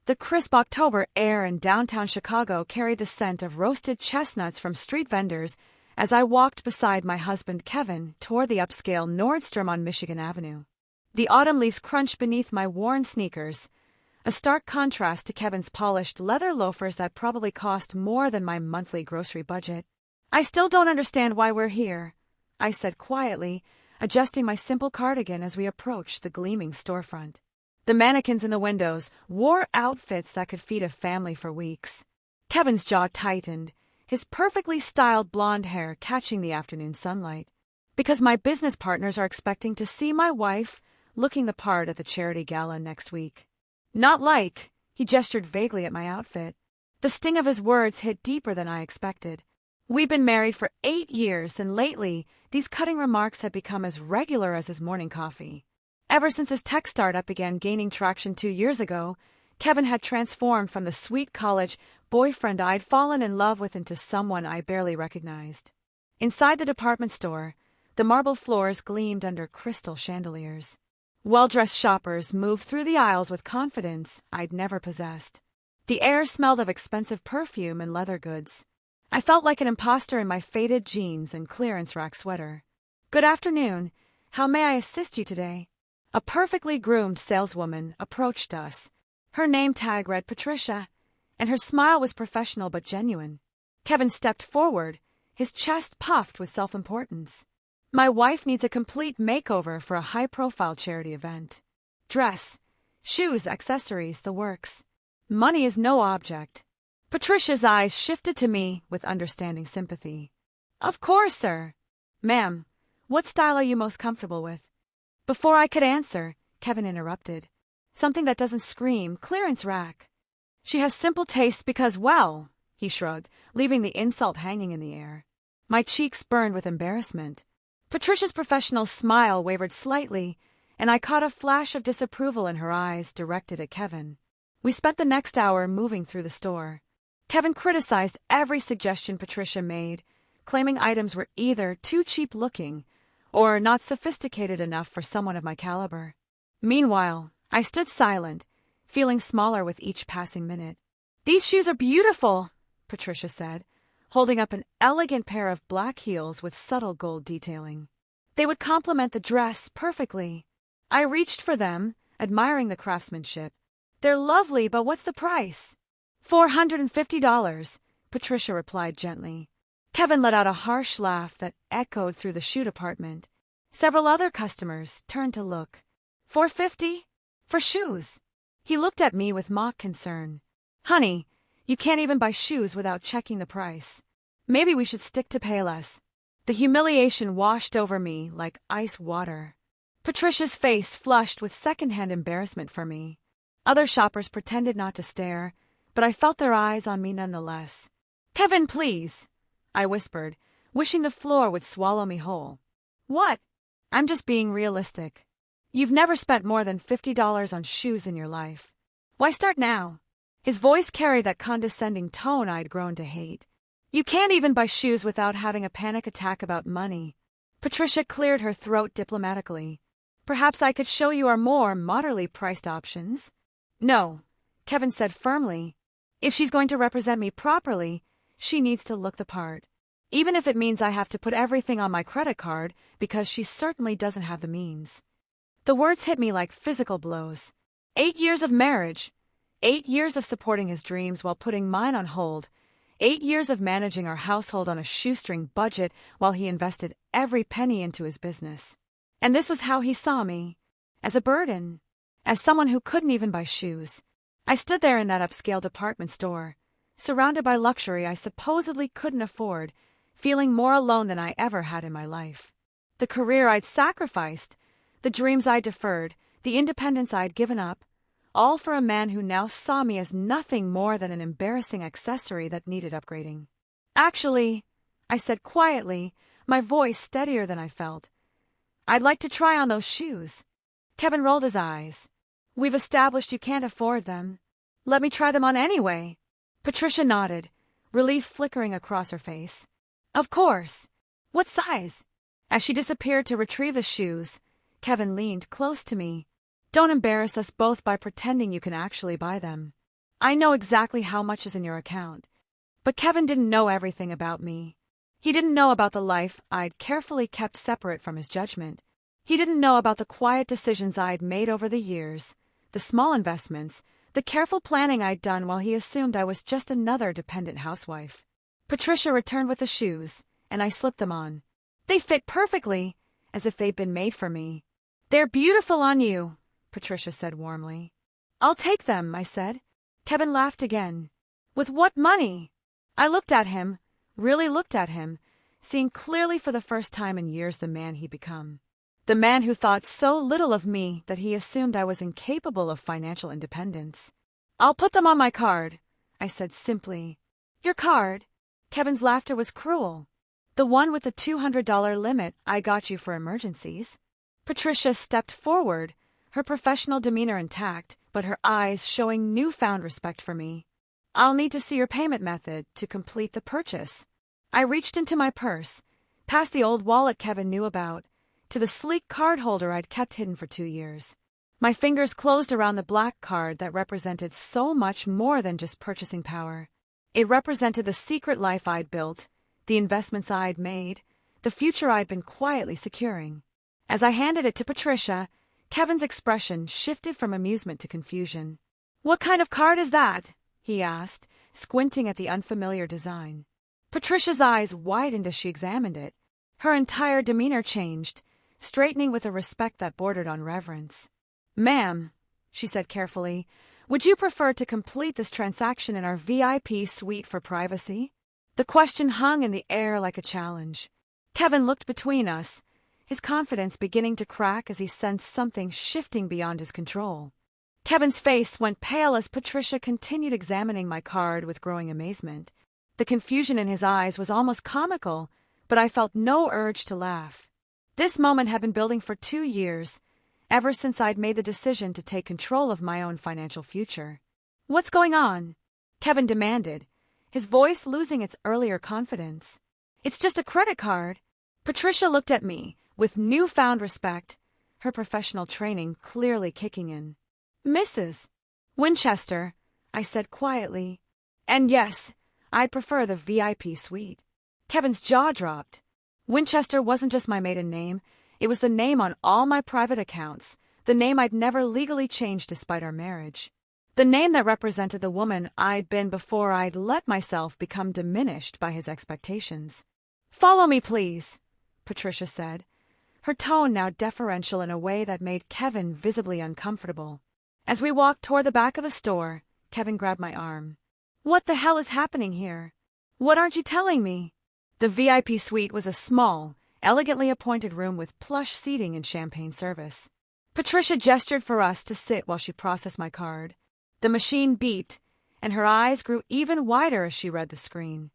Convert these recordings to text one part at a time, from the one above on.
The crisp October air in downtown Chicago carried the scent of roasted chestnuts from street vendors as I walked beside my husband Kevin toward the upscale Nordstrom on Michigan Avenue. The autumn leaves crunched beneath my worn sneakers, a stark contrast to Kevin's polished leather loafers that probably cost more than my monthly grocery budget. "I still don't understand why we're here," I said quietly, adjusting my simple cardigan as we approached the gleaming storefront. The mannequins in the windows wore outfits that could feed a family for weeks. Kevin's jaw tightened, his perfectly styled blonde hair catching the afternoon sunlight. "Because my business partners are expecting to see my wife looking the part at the charity gala next week." "Not like," he gestured vaguely at my outfit. The sting of his words hit deeper than I expected. We've been married for 8 years, and lately, these cutting remarks have become as regular as his morning coffee. Ever since his tech startup began gaining traction 2 years ago, Kevin had transformed from the sweet college boyfriend I'd fallen in love with into someone I barely recognized. Inside the department store, the marble floors gleamed under crystal chandeliers. Well-dressed shoppers moved through the aisles with confidence I'd never possessed. The air smelled of expensive perfume and leather goods. I felt like an imposter in my faded jeans and clearance rack sweater. "Good afternoon. How may I assist you today?" A perfectly groomed saleswoman approached us. Her name tag read Patricia, and her smile was professional but genuine. Kevin stepped forward, his chest puffed with self-importance. "My wife needs a complete makeover for a high-profile charity event. Dress, shoes, accessories, the works. Money is no object." Patricia's eyes shifted to me with understanding sympathy. "Of course, sir." "Ma'am, what style are you most comfortable with?" Before I could answer, Kevin interrupted. "Something that doesn't scream clearance rack." "She has simple tastes because, well," he shrugged, leaving the insult hanging in the air. My cheeks burned with embarrassment. Patricia's professional smile wavered slightly, and I caught a flash of disapproval in her eyes directed at Kevin. We spent the next hour moving through the store. Kevin criticized every suggestion Patricia made, claiming items were either too cheap-looking or not sophisticated enough for someone of my caliber. Meanwhile, I stood silent, feeling smaller with each passing minute. "These shoes are beautiful," Patricia said, holding up an elegant pair of black heels with subtle gold detailing. "They would complement the dress perfectly." I reached for them, admiring the craftsmanship. "They're lovely, but what's the price?" $450, Patricia replied gently. Kevin let out a harsh laugh that echoed through the shoe department. Several other customers turned to look. $450? For shoes? He looked at me with mock concern. "Honey, you can't even buy shoes without checking the price. Maybe we should stick to Payless." The humiliation washed over me like ice water. Patricia's face flushed with secondhand embarrassment for me. Other shoppers pretended not to stare, but I felt their eyes on me nonetheless. "Kevin, please," I whispered, wishing the floor would swallow me whole. "What?" "I'm just being realistic. You've never spent more than $50 on shoes in your life. Why start now?" His voice carried that condescending tone I'd grown to hate. "You can't even buy shoes without having a panic attack about money." Patricia cleared her throat diplomatically. "Perhaps I could show you our more moderately priced options." "No," Kevin said firmly. "If she's going to represent me properly, she needs to look the part. Even if it means I have to put everything on my credit card because she certainly doesn't have the means." The words hit me like physical blows. 8 years of marriage. 8 years of supporting his dreams while putting mine on hold. 8 years of managing our household on a shoestring budget while he invested every penny into his business. And this was how he saw me. As a burden. As someone who couldn't even buy shoes. I stood there in that upscale department store, surrounded by luxury I supposedly couldn't afford, feeling more alone than I ever had in my life. The career I'd sacrificed, the dreams I'd deferred, the independence I'd given up, all for a man who now saw me as nothing more than an embarrassing accessory that needed upgrading. "Actually," I said quietly, my voice steadier than I felt, "I'd like to try on those shoes." Kevin rolled his eyes. "We've established you can't afford them. Let me try them on anyway." Patricia nodded, relief flickering across her face. "Of course. What size?" As she disappeared to retrieve the shoes, Kevin leaned close to me. "Don't embarrass us both by pretending you can actually buy them." I know exactly how much is in your account. But Kevin didn't know everything about me. He didn't know about the life I'd carefully kept separate from his judgment. He didn't know about the quiet decisions I'd made over the years, the small investments, the careful planning I'd done while he assumed I was just another dependent housewife. Patricia returned with the shoes, and I slipped them on. They fit perfectly, as if they'd been made for me. They're beautiful on you, Patricia said warmly. I'll take them, I said. Kevin laughed again. With what money? I looked at him, really looked at him, seeing clearly for the first time in years the man he'd become. The man who thought so little of me that he assumed I was incapable of financial independence. I'll put them on my card, I said simply. Your card? Kevin's laughter was cruel. The one with the $200 limit I got you for emergencies. Patricia stepped forward, her professional demeanor intact, but her eyes showing newfound respect for me. I'll need to see your payment method to complete the purchase. I reached into my purse, past the old wallet Kevin knew about, to the sleek card holder I'd kept hidden for 2 years. My fingers closed around the black card that represented so much more than just purchasing power. It represented the secret life I'd built, the investments I'd made, the future I'd been quietly securing. As I handed it to Patricia, Kevin's expression shifted from amusement to confusion. What kind of card is that? He asked, squinting at the unfamiliar design. Patricia's eyes widened as she examined it. Her entire demeanor changed, straightening with a respect that bordered on reverence. Ma'am, she said carefully, would you prefer to complete this transaction in our VIP suite for privacy? The question hung in the air like a challenge. Kevin looked between us, his confidence beginning to crack as he sensed something shifting beyond his control. Kevin's face went pale as Patricia continued examining my card with growing amazement. The confusion in his eyes was almost comical, but I felt no urge to laugh. This moment had been building for 2 years, ever since I'd made the decision to take control of my own financial future. What's going on? Kevin demanded, his voice losing its earlier confidence. It's just a credit card. Patricia looked at me with newfound respect, her professional training clearly kicking in. Mrs. Winchester, I said quietly. And yes, I'd prefer the VIP suite. Kevin's jaw dropped. Winchester wasn't just my maiden name, it was the name on all my private accounts, the name I'd never legally changed despite our marriage. The name that represented the woman I'd been before I'd let myself become diminished by his expectations. Follow me, please, Patricia said, her tone now deferential in a way that made Kevin visibly uncomfortable. As we walked toward the back of the store, Kevin grabbed my arm. What the hell is happening here? What aren't you telling me? The VIP suite was a small, elegantly appointed room with plush seating and champagne service. Patricia gestured for us to sit while she processed my card. The machine beeped, and her eyes grew even wider as she read the screen.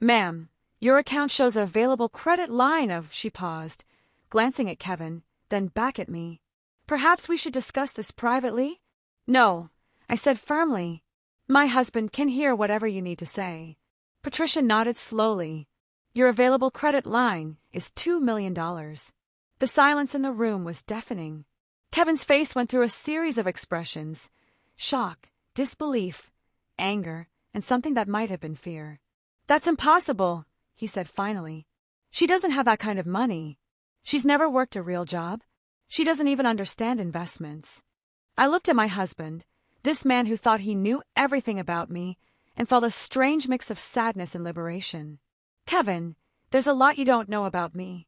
Ma'am, your account shows an available credit line of, she paused, glancing at Kevin, then back at me. Perhaps we should discuss this privately? No, I said firmly. My husband can hear whatever you need to say. Patricia nodded slowly. Your available credit line is $2 million. The silence in the room was deafening. Kevin's face went through a series of expressions: shock, disbelief, anger, and something that might have been fear. That's impossible, he said finally. She doesn't have that kind of money. She's never worked a real job. She doesn't even understand investments. I looked at my husband, this man who thought he knew everything about me, and felt a strange mix of sadness and liberation. Kevin, there's a lot you don't know about me.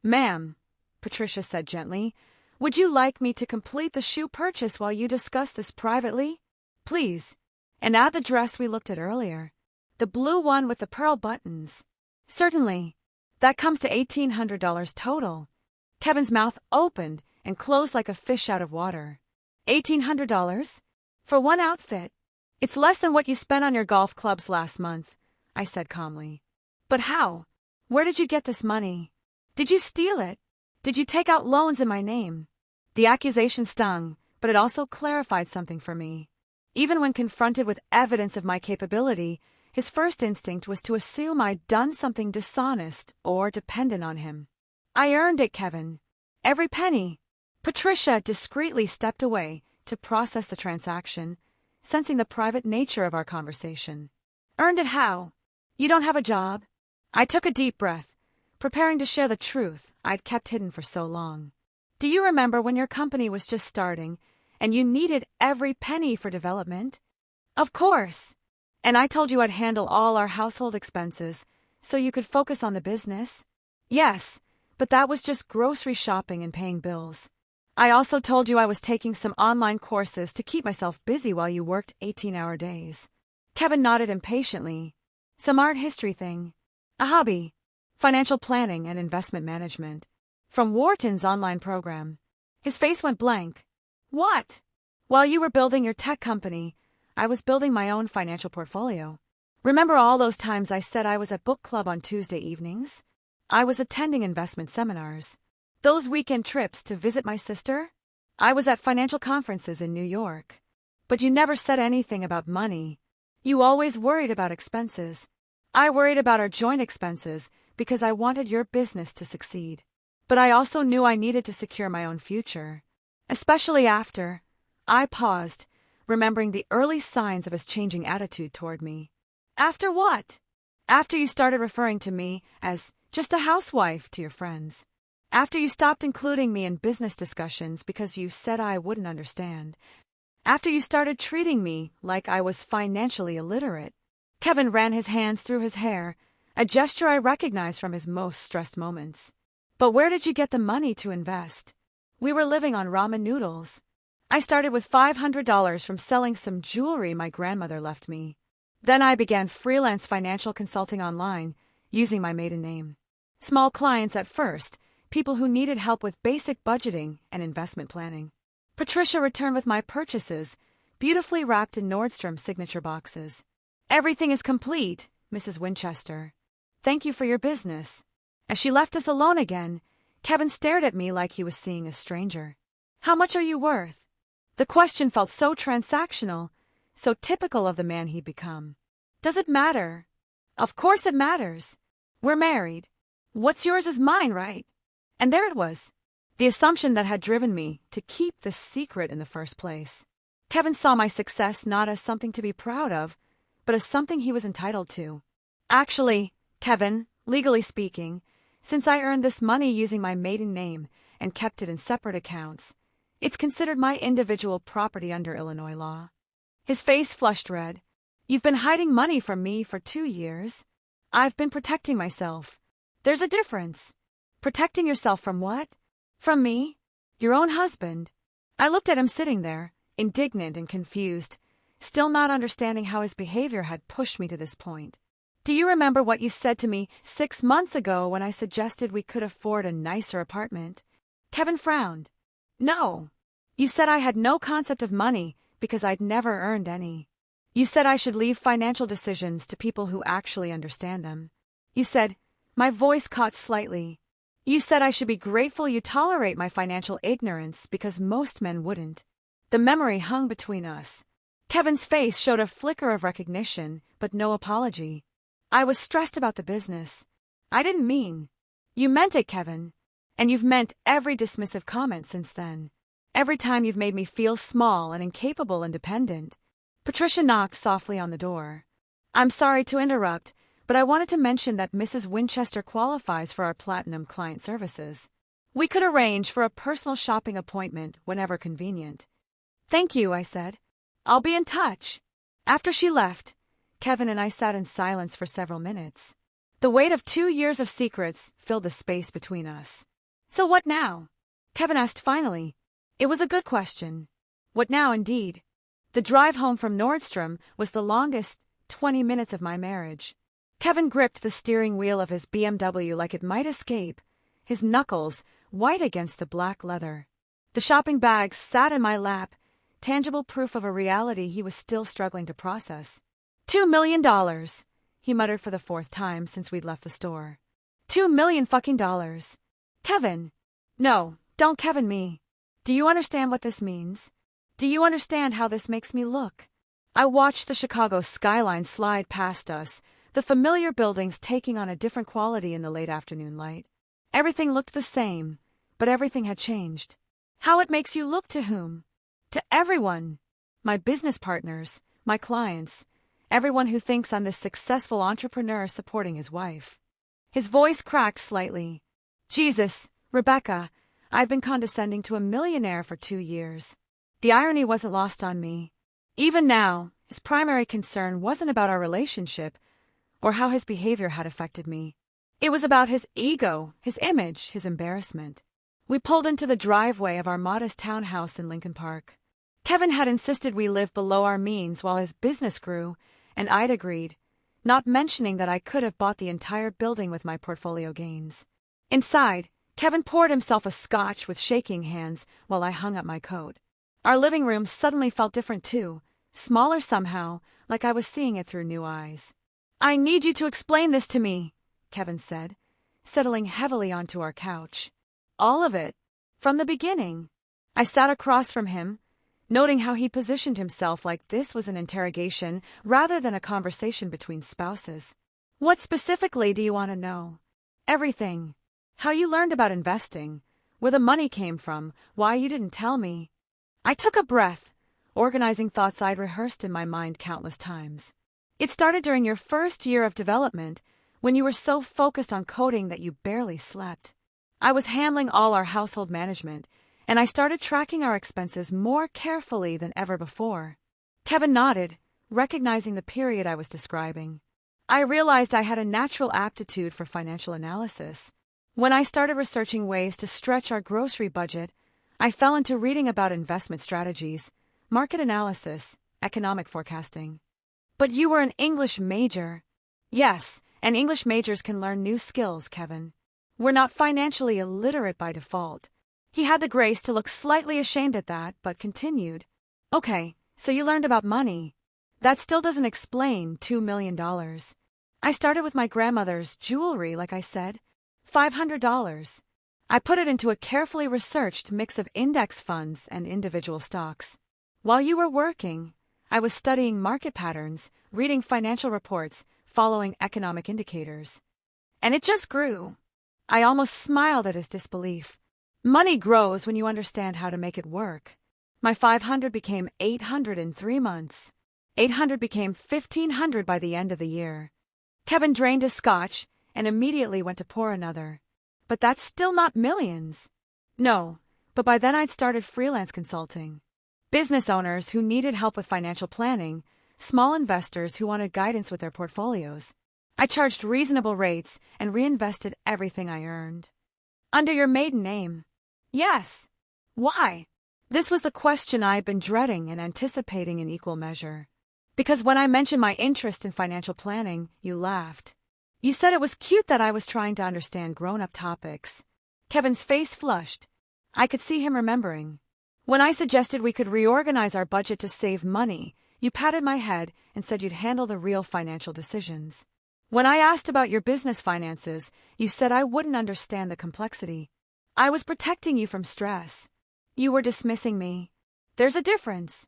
Ma'am, Patricia said gently, would you like me to complete the shoe purchase while you discuss this privately? Please. And add the dress we looked at earlier. The blue one with the pearl buttons. Certainly. That comes to $1,800 total. Kevin's mouth opened and closed like a fish out of water. $1,800? For one outfit? It's less than what you spent on your golf clubs last month, I said calmly. But how? Where did you get this money? Did you steal it? Did you take out loans in my name? The accusation stung, but it also clarified something for me. Even when confronted with evidence of my capability, his first instinct was to assume I'd done something dishonest or dependent on him. I earned it, Kevin. Every penny. Patricia discreetly stepped away to process the transaction, sensing the private nature of our conversation. Earned it how? You don't have a job? I took a deep breath, preparing to share the truth I'd kept hidden for so long. Do you remember when your company was just starting and you needed every penny for development? Of course. And I told you I'd handle all our household expenses so you could focus on the business? Yes, but that was just grocery shopping and paying bills. I also told you I was taking some online courses to keep myself busy while you worked 18-hour days. Kevin nodded impatiently. Some art history thing. A hobby. Financial planning and investment management. From Wharton's online program. His face went blank. What? While you were building your tech company, I was building my own financial portfolio. Remember all those times I said I was at book club on Tuesday evenings? I was attending investment seminars. Those weekend trips to visit my sister? I was at financial conferences in New York. But you never said anything about money. You always worried about expenses. I worried about our joint expenses because I wanted your business to succeed. But I also knew I needed to secure my own future. Especially after. I paused, remembering the early signs of his changing attitude toward me. After what? After you started referring to me as just a housewife to your friends. After you stopped including me in business discussions because you said I wouldn't understand. After you started treating me like I was financially illiterate. Kevin ran his hands through his hair, a gesture I recognized from his most stressed moments. But where did you get the money to invest? We were living on ramen noodles. I started with $500 from selling some jewelry my grandmother left me. Then I began freelance financial consulting online, using my maiden name. Small clients at first, people who needed help with basic budgeting and investment planning. Patricia returned with my purchases, beautifully wrapped in Nordstrom signature boxes. Everything is complete, Mrs. Winchester. Thank you for your business. As she left us alone again, Kevin stared at me like he was seeing a stranger. How much are you worth? The question felt so transactional, so typical of the man he'd become. Does it matter? Of course it matters. We're married. What's yours is mine, right? And there it was. The assumption that had driven me to keep this secret in the first place. Kevin saw my success not as something to be proud of, but as something he was entitled to. Actually, Kevin, legally speaking, since I earned this money using my maiden name and kept it in separate accounts, it's considered my individual property under Illinois law. His face flushed red. You've been hiding money from me for 2 years. I've been protecting myself. There's a difference. Protecting yourself from what? From me? Your own husband. I looked at him sitting there, indignant and confused, still not understanding how his behavior had pushed me to this point. Do you remember what you said to me 6 months ago when I suggested we could afford a nicer apartment? Kevin frowned. No. You said I had no concept of money because I'd never earned any. You said I should leave financial decisions to people who actually understand them. You said, my voice caught slightly. You said I should be grateful you tolerate my financial ignorance because most men wouldn't. The memory hung between us. Kevin's face showed a flicker of recognition, but no apology. I was stressed about the business. I didn't mean. You meant it, Kevin. And you've meant every dismissive comment since then. Every time you've made me feel small and incapable and dependent. Patricia knocked softly on the door. I'm sorry to interrupt, but I wanted to mention that Mrs. Winchester qualifies for our Platinum client services. We could arrange for a personal shopping appointment whenever convenient. Thank you, I said. I'll be in touch. After she left, Kevin and I sat in silence for several minutes. The weight of 2 years of secrets filled the space between us. So what now? Kevin asked finally. It was a good question. What now, indeed? The drive home from Nordstrom was the longest 20 minutes of my marriage. Kevin gripped the steering wheel of his BMW like it might escape, his knuckles white against the black leather. The shopping bags sat in my lap, tangible proof of a reality he was still struggling to process. $2 million, he muttered for the 4th time since we'd left the store. $2 million fucking dollars. Kevin. No, don't Kevin me. Do you understand what this means? Do you understand how this makes me look? I watched the Chicago skyline slide past us, the familiar buildings taking on a different quality in the late afternoon light. Everything looked the same, but everything had changed. How it makes you look to whom? To everyone. my business partners, my clients, everyone who thinks I'm this successful entrepreneur supporting his wife. His voice cracked slightly. Jesus, Rebecca, I've been condescending to a millionaire for 2 years. The irony wasn't lost on me. Even now, his primary concern wasn't about our relationship or how his behavior had affected me. It was about his ego, his image, his embarrassment. We pulled into the driveway of our modest townhouse in Lincoln Park. Kevin had insisted we live below our means while his business grew, and I'd agreed, not mentioning that I could have bought the entire building with my portfolio gains. Inside, Kevin poured himself a scotch with shaking hands while I hung up my coat. Our living room suddenly felt different too, smaller somehow, like I was seeing it through new eyes. I need you to explain this to me, Kevin said, settling heavily onto our couch. All of it, from the beginning. I sat across from him, noting how he positioned himself like this was an interrogation rather than a conversation between spouses. What specifically do you want to know? Everything. How you learned about investing, where the money came from, why you didn't tell me. I took a breath, organizing thoughts I'd rehearsed in my mind countless times. It started during your first year of development, when you were so focused on coding that you barely slept. I was handling all our household management, and I started tracking our expenses more carefully than ever before. Kevin nodded, recognizing the period I was describing. I realized I had a natural aptitude for financial analysis. When I started researching ways to stretch our grocery budget, I fell into reading about investment strategies, market analysis, economic forecasting. But you were an English major. Yes, and English majors can learn new skills, Kevin. We're not financially illiterate by default. He had the grace to look slightly ashamed at that, but continued. Okay, so you learned about money. That still doesn't explain $2 million. I started with my grandmother's jewelry, like I said. $500. I put it into a carefully researched mix of index funds and individual stocks. While you were working, I was studying market patterns, reading financial reports, following economic indicators. And it just grew. I almost smiled at his disbelief. Money grows when you understand how to make it work. My 500 became 800 in 3 months. 800 became 1,500 by the end of the year. Kevin drained his scotch and immediately went to pour another. But that's still not millions. No, but by then I'd started freelance consulting. Business owners who needed help with financial planning, small investors who wanted guidance with their portfolios. I charged reasonable rates and reinvested everything I earned. Under your maiden name? Yes. Why? This was the question I'd been dreading and anticipating in equal measure. Because when I mentioned my interest in financial planning, you laughed. You said it was cute that I was trying to understand grown-up topics. Kevin's face flushed. I could see him remembering. When I suggested we could reorganize our budget to save money, you patted my head and said you'd handle the real financial decisions. When I asked about your business finances, you said I wouldn't understand the complexity. I was protecting you from stress. You were dismissing me. There's a difference.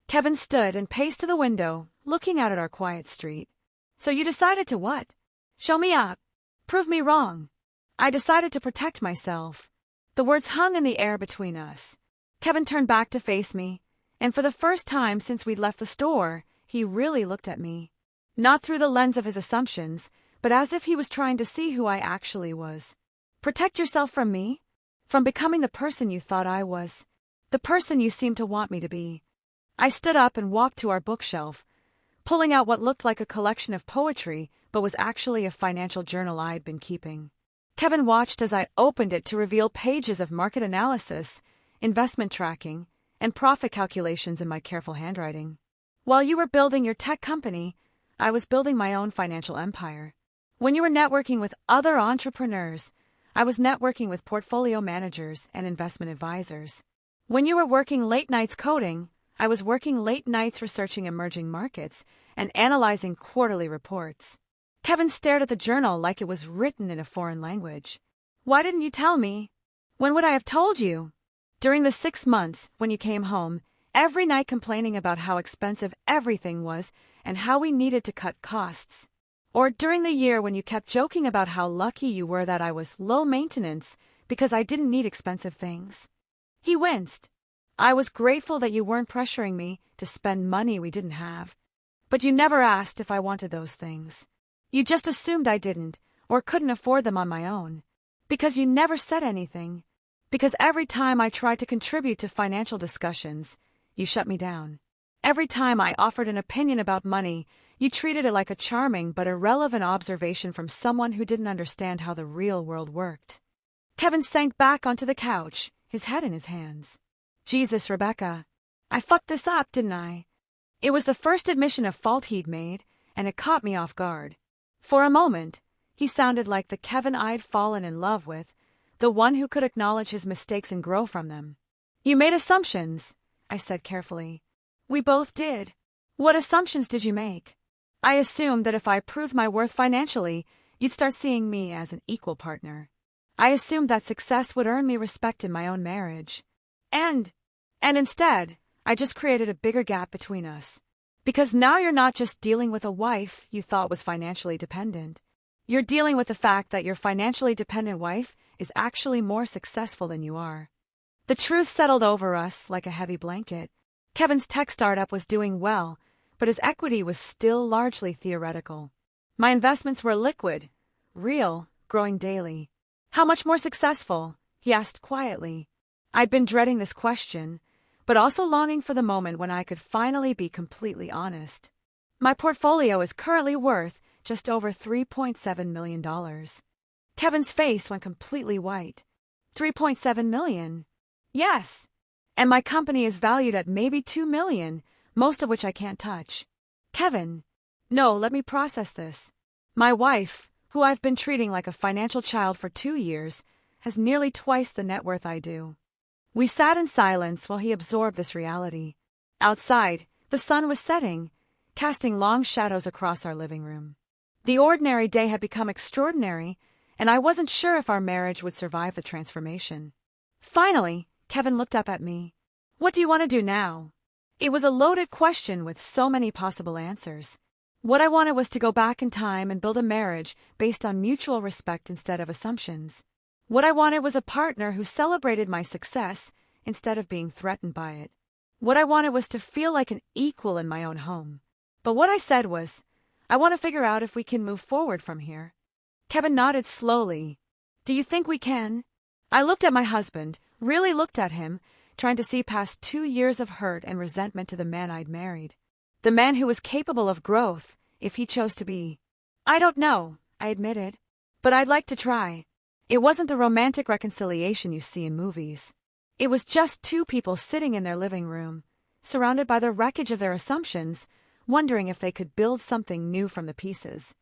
Kevin stood and paced to the window, looking out at our quiet street. So you decided to what? Show me up. Prove me wrong. I decided to protect myself. The words hung in the air between us. Kevin turned back to face me, and for the first time since we'd left the store, he really looked at me. Not through the lens of his assumptions, but as if he was trying to see who I actually was. Protect yourself from me? From becoming the person you thought I was. The person you seemed to want me to be. I stood up and walked to our bookshelf, pulling out what looked like a collection of poetry, but was actually a financial journal I'd been keeping. Kevin watched as I opened it to reveal pages of market analysis, investment tracking, and profit calculations in my careful handwriting. While you were building your tech company, I was building my own financial empire. When you were networking with other entrepreneurs, I was networking with portfolio managers and investment advisors. When you were working late nights coding, I was working late nights researching emerging markets and analyzing quarterly reports. Kevin stared at the journal like it was written in a foreign language. Why didn't you tell me? When would I have told you? During the 6 months, when you came home, every night complaining about how expensive everything was and how we needed to cut costs. Or during the year when you kept joking about how lucky you were that I was low maintenance because I didn't need expensive things. He winced. I was grateful that you weren't pressuring me to spend money we didn't have. But you never asked if I wanted those things. You just assumed I didn't or couldn't afford them on my own. Because you never said anything. Because every time I tried to contribute to financial discussions, you shut me down. Every time I offered an opinion about money, you treated it like a charming but irrelevant observation from someone who didn't understand how the real world worked. Kevin sank back onto the couch, his head in his hands. Jesus, Rebecca. I fucked this up, didn't I? It was the first admission of fault he'd made, and it caught me off guard. For a moment, he sounded like the Kevin I'd fallen in love with, the one who could acknowledge his mistakes and grow from them. You made assumptions, I said carefully. We both did. What assumptions did you make? I assumed that if I proved my worth financially, you'd start seeing me as an equal partner. I assumed that success would earn me respect in my own marriage. And instead, I just created a bigger gap between us. Because now you're not just dealing with a wife you thought was financially dependent. You're dealing with the fact that your financially dependent wife is actually more successful than you are. The truth settled over us like a heavy blanket. Kevin's tech startup was doing well, but his equity was still largely theoretical. My investments were liquid, real, growing daily. How much more successful? He asked quietly. I'd been dreading this question, but also longing for the moment when I could finally be completely honest. My portfolio is currently worth just over $3.7 million. Kevin's face went completely white. $3.7 million? Yes. And my company is valued at maybe $2 million, most of which I can't touch. Kevin. No, let me process this. My wife, who I've been treating like a financial child for 2 years, has nearly twice the net worth I do. We sat in silence while he absorbed this reality. Outside, the sun was setting, casting long shadows across our living room. The ordinary day had become extraordinary, and I wasn't sure if our marriage would survive the transformation. Finally, Kevin looked up at me. What do you want to do now? It was a loaded question with so many possible answers. What I wanted was to go back in time and build a marriage based on mutual respect instead of assumptions. What I wanted was a partner who celebrated my success instead of being threatened by it. What I wanted was to feel like an equal in my own home. But what I said was, I want to figure out if we can move forward from here. Kevin nodded slowly. Do you think we can? I looked at my husband, really looked at him, trying to see past 2 years of hurt and resentment to the man I'd married. The man who was capable of growth, if he chose to be. I don't know, I admitted. But I'd like to try. It wasn't the romantic reconciliation you see in movies. It was just 2 people sitting in their living room, surrounded by the wreckage of their assumptions, wondering if they could build something new from the pieces.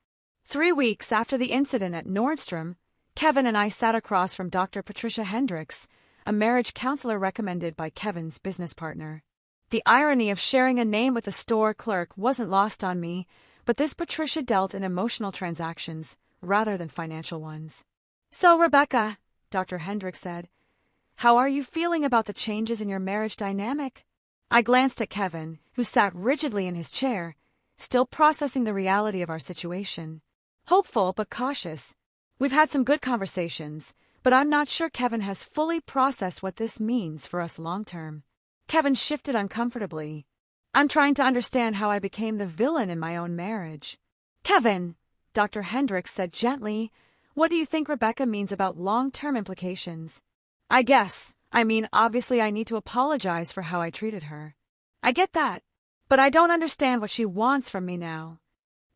3 weeks after the incident at Nordstrom, Kevin and I sat across from Dr. Patricia Hendricks, a marriage counselor recommended by Kevin's business partner. The irony of sharing a name with a store clerk wasn't lost on me, but this Patricia dealt in emotional transactions rather than financial ones. So, Rebecca, Dr. Hendricks said, how are you feeling about the changes in your marriage dynamic? I glanced at Kevin, who sat rigidly in his chair, still processing the reality of our situation. Hopeful but cautious. We've had some good conversations, but I'm not sure Kevin has fully processed what this means for us long-term. Kevin shifted uncomfortably. I'm trying to understand how I became the villain in my own marriage. Kevin, Dr. Hendricks said gently, what do you think Rebecca means about long-term implications? Obviously I need to apologize for how I treated her. I get that, but I don't understand what she wants from me now.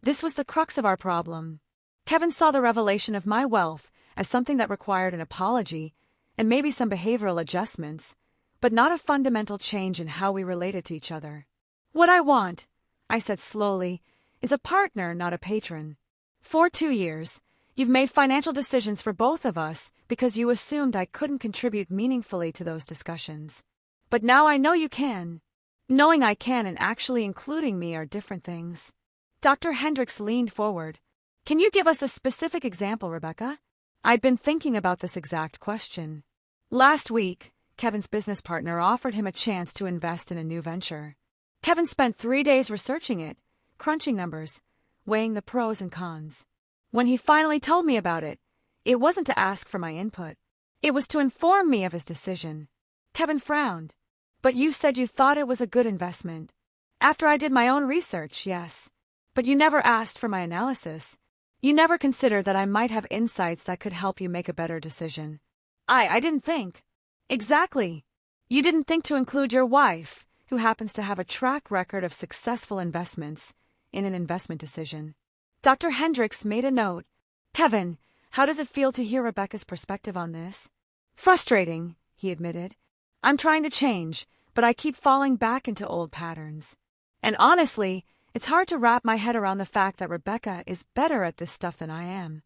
This was the crux of our problem. Kevin saw the revelation of my wealth as something that required an apology and maybe some behavioral adjustments, but not a fundamental change in how we related to each other. What I want, I said slowly, is a partner, not a patron. For 2 years, you've made financial decisions for both of us because you assumed I couldn't contribute meaningfully to those discussions. But now I know you can. Knowing I can and actually including me are different things. Dr. Hendricks leaned forward. Can you give us a specific example, Rebecca? I'd been thinking about this exact question. Last week, Kevin's business partner offered him a chance to invest in a new venture. Kevin spent 3 days researching it, crunching numbers, weighing the pros and cons. When he finally told me about it, it wasn't to ask for my input. It was to inform me of his decision. Kevin frowned. But you said you thought it was a good investment. After I did my own research, yes. But you never asked for my analysis. You never considered that I might have insights that could help you make a better decision. I didn't think. Exactly. You didn't think to include your wife, who happens to have a track record of successful investments, in an investment decision. Dr. Hendricks made a note. Kevin, how does it feel to hear Rebecca's perspective on this? Frustrating, he admitted. I'm trying to change, but I keep falling back into old patterns. And honestly, it's hard to wrap my head around the fact that Rebecca is better at this stuff than I am.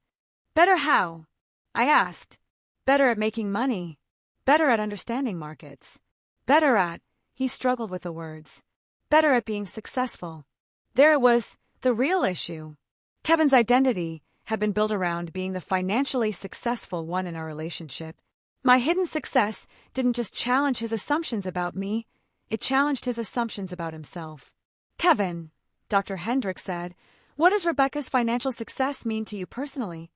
Better how? I asked. Better at making money. Better at understanding markets. Better at, he struggled with the words. Better at being successful. There it was, the real issue. Kevin's identity had been built around being the financially successful one in our relationship. My hidden success didn't just challenge his assumptions about me, it challenged his assumptions about himself. Kevin, Dr. Hendricks said, what does Rebecca's financial success mean to you personally?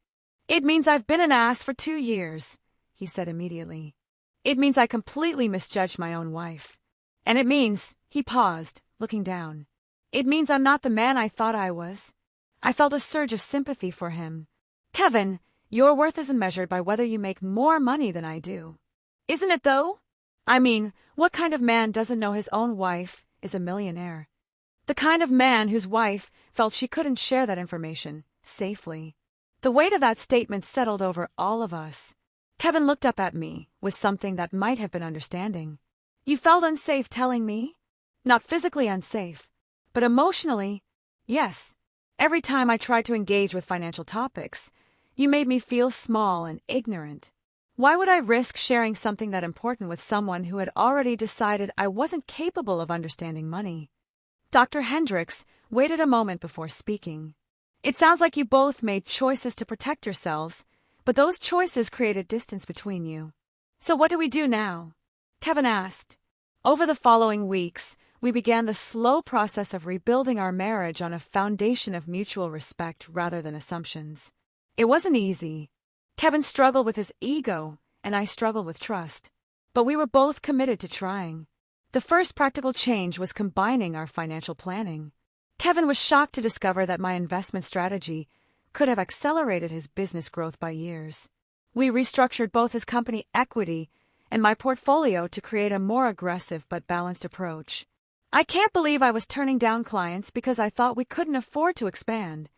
It means I've been an ass for 2 years, he said immediately. It means I completely misjudged my own wife. And it means, he paused, looking down. It means I'm not the man I thought I was. I felt a surge of sympathy for him. Kevin, your worth isn't measured by whether you make more money than I do. Isn't it though? I mean, what kind of man doesn't know his own wife is a millionaire? The kind of man whose wife felt she couldn't share that information safely. The weight of that statement settled over all of us. Kevin looked up at me with something that might have been understanding. You felt unsafe telling me? Not physically unsafe, but emotionally, yes. Every time I tried to engage with financial topics, you made me feel small and ignorant. Why would I risk sharing something that important with someone who had already decided I wasn't capable of understanding money? Dr. Hendricks waited a moment before speaking. It sounds like you both made choices to protect yourselves, but those choices created distance between you. So what do we do now? Kevin asked. Over the following weeks, we began the slow process of rebuilding our marriage on a foundation of mutual respect rather than assumptions. It wasn't easy. Kevin struggled with his ego, and I struggled with trust. But we were both committed to trying. The first practical change was combining our financial planning. Kevin was shocked to discover that my investment strategy could have accelerated his business growth by years. We restructured both his company equity and my portfolio to create a more aggressive but balanced approach. I can't believe I was turning down clients because I thought we couldn't afford to expand,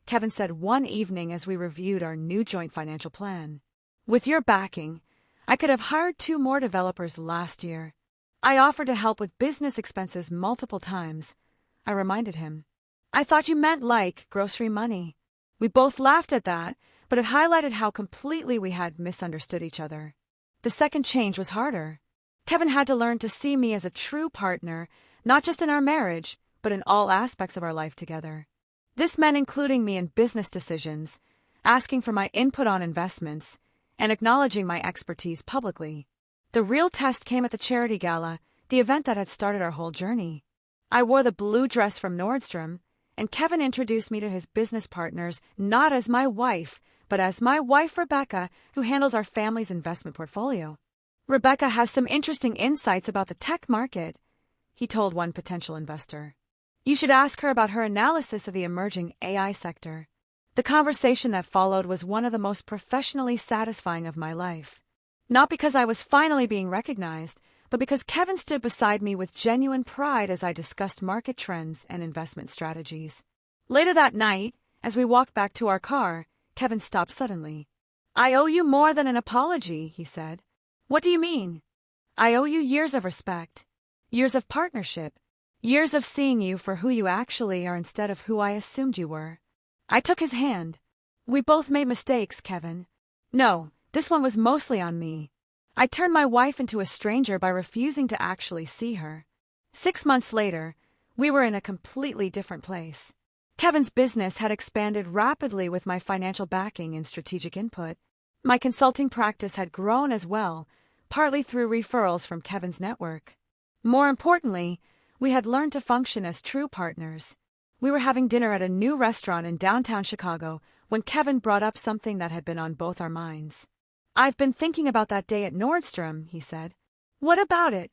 Kevin said one evening as we reviewed our new joint financial plan. With your backing, I could have hired 2 more developers last year. I offered to help with business expenses multiple times, I reminded him. I thought you meant like grocery money. We both laughed at that, but it highlighted how completely we had misunderstood each other. The second change was harder. Kevin had to learn to see me as a true partner, not just in our marriage, but in all aspects of our life together. This meant including me in business decisions, asking for my input on investments, and acknowledging my expertise publicly. The real test came at the charity gala, the event that had started our whole journey. I wore the blue dress from Nordstrom, and Kevin introduced me to his business partners not as my wife, but as my wife Rebecca, who handles our family's investment portfolio. Rebecca has some interesting insights about the tech market, he told one potential investor. You should ask her about her analysis of the emerging AI sector. The conversation that followed was one of the most professionally satisfying of my life. Not because I was finally being recognized, but because Kevin stood beside me with genuine pride as I discussed market trends and investment strategies. Later that night, as we walked back to our car, Kevin stopped suddenly. I owe you more than an apology, he said. What do you mean? I owe you years of respect, years of partnership, years of seeing you for who you actually are instead of who I assumed you were. I took his hand. We both made mistakes, Kevin. No, this one was mostly on me. I turned my wife into a stranger by refusing to actually see her. 6 months later, we were in a completely different place. Kevin's business had expanded rapidly with my financial backing and strategic input. My consulting practice had grown as well, partly through referrals from Kevin's network. More importantly, we had learned to function as true partners. We were having dinner at a new restaurant in downtown Chicago when Kevin brought up something that had been on both our minds. I've been thinking about that day at Nordstrom, he said. What about it?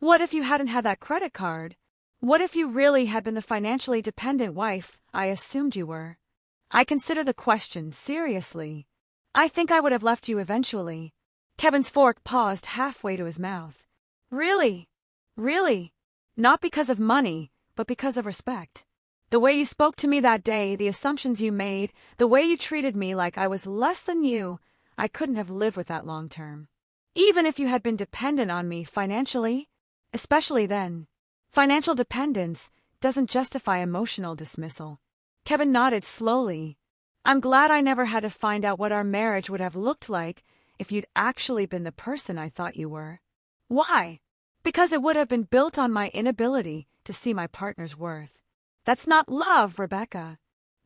What if you hadn't had that credit card? What if you really had been the financially dependent wife I assumed you were? I consider the question seriously. I think I would have left you eventually. Kevin's fork paused halfway to his mouth. Really? Really? Not because of money, but because of respect. The way you spoke to me that day, the assumptions you made, the way you treated me like I was less than you, I couldn't have lived with that long term. Even if you had been dependent on me financially, especially then. Financial dependence doesn't justify emotional dismissal. Kevin nodded slowly. I'm glad I never had to find out what our marriage would have looked like if you'd actually been the person I thought you were. Why? Because it would have been built on my inability to see my partner's worth. That's not love, Rebecca.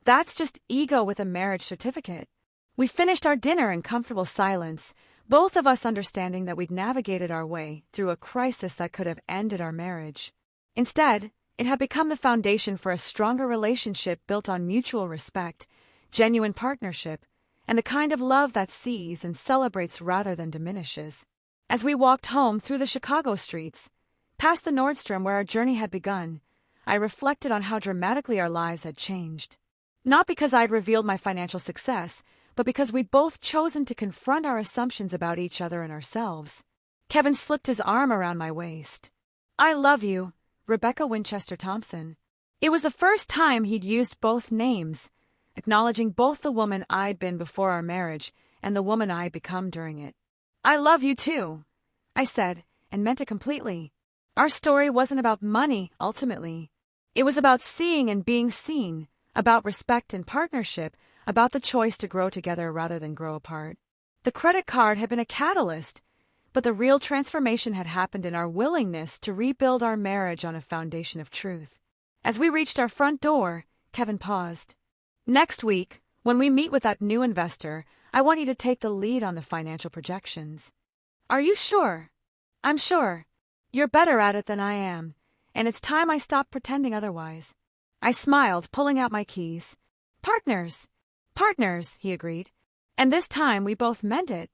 That's just ego with a marriage certificate. We finished our dinner in comfortable silence, both of us understanding that we'd navigated our way through a crisis that could have ended our marriage. Instead, it had become the foundation for a stronger relationship built on mutual respect, genuine partnership, and the kind of love that sees and celebrates rather than diminishes. As we walked home through the Chicago streets, past the Nordstrom where our journey had begun, I reflected on how dramatically our lives had changed. Not because I'd revealed my financial success, but because we'd both chosen to confront our assumptions about each other and ourselves. Kevin slipped his arm around my waist. I love you, Rebecca Winchester Thompson. It was the first time he'd used both names, acknowledging both the woman I'd been before our marriage and the woman I'd become during it. I love you too, I said, and meant it completely. Our story wasn't about money, ultimately. It was about seeing and being seen, about respect and partnership, about the choice to grow together rather than grow apart. The credit card had been a catalyst, but the real transformation had happened in our willingness to rebuild our marriage on a foundation of truth. As we reached our front door, Kevin paused. Next week, when we meet with that new investor, I want you to take the lead on the financial projections. Are you sure? I'm sure. You're better at it than I am, and it's time I stopped pretending otherwise. I smiled, pulling out my keys. Partners! Partners, he agreed. And this time we both meant it.